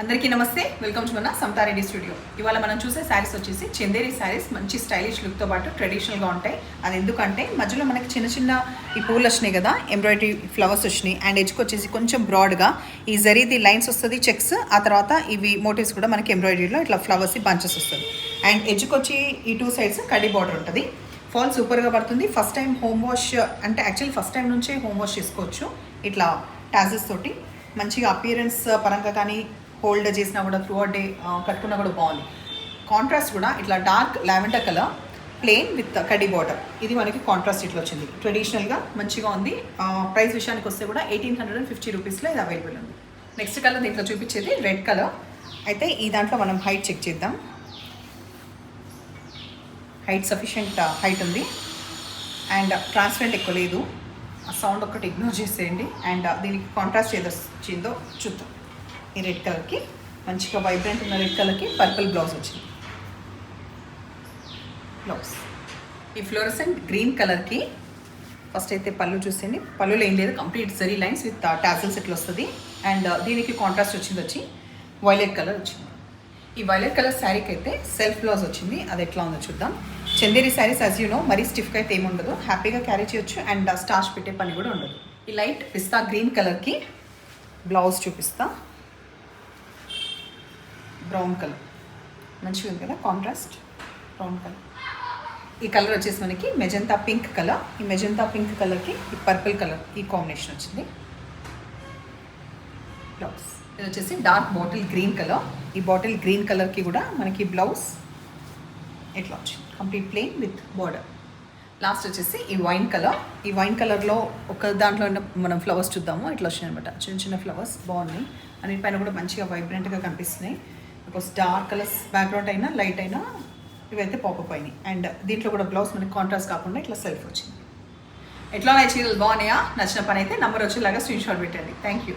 అందరికీ నమస్తే, welcome to మన సమతారెడ్డి స్టూడియో. ఇవాళ మనం చూసే శారీస్ వచ్చేసి చందేరి శారీస్. మంచి స్టైలిష్ లుక్తో పాటు ట్రెడిషనల్గా ఉంటాయి. అది ఎందుకంటే మధ్యలో మనకి చిన్న చిన్న ఈ పూలు వచ్చినాయి కదా, ఎంబ్రాయిడరీ ఫ్లవర్స్ వచ్చినాయి. అండ్ ఎడ్జ్కి వచ్చేసి కొంచెం బ్రాడ్గా ఈ జరీది లైన్స్ వస్తుంది, చెక్స్. ఆ తర్వాత ఇవి మోటివ్స్ కూడా మనకి ఎంబ్రాయిడరీలో ఇట్లా ఫ్లవర్స్ బంచెస్ వస్తుంది. అండ్ ఎడ్జ్కి వచ్చి ఈ 2 sides కడి బార్డర్ ఉంటుంది. ఫాల్ సూపర్గా పడుతుంది. ఫస్ట్ టైం హోమ్ వాష్ అంటే యాక్చువల్లీ ఫస్ట్ టైం నుంచే హోమ్ వాష్ చేసుకోవచ్చు. ఇట్లా టాజెస్ తోటి మంచిగా అపియరెన్స్ పరంగా కానీ హోల్డ్ చేసినా కూడా త్రూ అవుట్ డే కట్టుకున్నా కూడా బాగుంది. కాంట్రాస్ట్ కూడా ఇట్లా dark lavender colour plain with kadhi border. ఇది మనకి కాంట్రాస్ట్ ఇట్లా వచ్చింది. ట్రెడిషనల్గా మంచిగా ఉంది. ప్రైస్ విషయానికి వస్తే కూడా 1850 రూపీస్లో ఇది అవైలబుల్ ఉంది. నెక్స్ట్ కలర్ దీంట్లో చూపించేది రెడ్ కలర్. అయితే ఈ దాంట్లో మనం హైట్ చెక్ చేద్దాం. హైట్ సఫిషియెంట్ హైట్ ఉంది. అండ్ ట్రాన్స్పరెంట్ ఎక్కువ లేదు. ఆ సౌండ్ ఒక్కటి ఇగ్నోర్ చేసేయండి. అండ్ దీనికి కాంట్రాస్ట్ ఏదో వచ్చిందో చూద్దాం. ఈ రెడ్ కలర్కి మంచిగా వైబ్రెంట్ ఉన్న రెడ్ కలర్కి పర్పుల్ బ్లౌజ్ వచ్చింది. బ్లౌజ్ ఈ ఫ్లోరసెంట్ గ్రీన్ కలర్కి ఫస్ట్ అయితే పళ్ళు చూసేయండి. పళ్ళులో ఏం లేదు, complete zari lines with tassels ఇట్లా వస్తుంది. అండ్ దీనికి కాంట్రాస్ట్ వచ్చి వైలెట్ కలర్ వచ్చింది. ఈ వైలెట్ కలర్ శారీకి అయితే సెల్ఫ్ బ్లౌజ్ వచ్చింది. అది ఎట్లా ఉందో చూద్దాం. Chanderi saris as you know మరీ స్టిఫ్గా అయితే ఏముండదు, హ్యాపీగా క్యారీ చేయొచ్చు. అండ్ స్టార్చ్ పెట్టే పని కూడా ఉండదు. ఈ లైట్ పిస్తా గ్రీన్ కలర్కి బ్లౌజ్ చూపిస్తా. బ్రౌన్ కలర్ మంచిగా ఉంది కదా, కాంట్రాస్ట్ బ్రౌన్ కలర్. ఈ కలర్ వచ్చేసి మనకి మెజంతా పింక్ కలర్. ఈ మెజంతా పింక్ కలర్కి ఈ పర్పుల్ కలర్ ఈ కాంబినేషన్ వచ్చింది. బ్లౌజ్ ఇది వచ్చేసి డార్క్ బాటిల్ గ్రీన్ కలర్. ఈ బాటిల్ గ్రీన్ కలర్కి కూడా మనకి బ్లౌజ్ ఎట్లా వచ్చింది, complete plain with border. Last వచ్చేసి ఈ వైన్ కలర్. ఈ వైన్ కలర్లో ఒక దాంట్లో మనం ఫ్లవర్స్ చూద్దాము. ఇట్లా వచ్చినాయి అనమాట, చిన్న చిన్న ఫ్లవర్స్ బాగున్నాయి. అన్నిటిపైన కూడా మంచిగా వైబ్రెంట్గా కనిపిస్తున్నాయి. బికాస్ డార్క్ కలర్స్ బ్యాక్గ్రౌండ్ అయినా లైట్ అయినా ఇవైతే పాపప్ అయినాయి. అండ్ దీంట్లో కూడా బ్లౌజ్ మనకి కాంట్రాస్ట్ కాకుండా ఇట్లా సెల్ఫ్ వచ్చింది. ఎట్లా చీరలు బాగున్నాయా? నచ్చిన పని అయితే నంబర్ వచ్చేలాగా స్క్రీన్ షాట్ పెట్టండి. Thank you.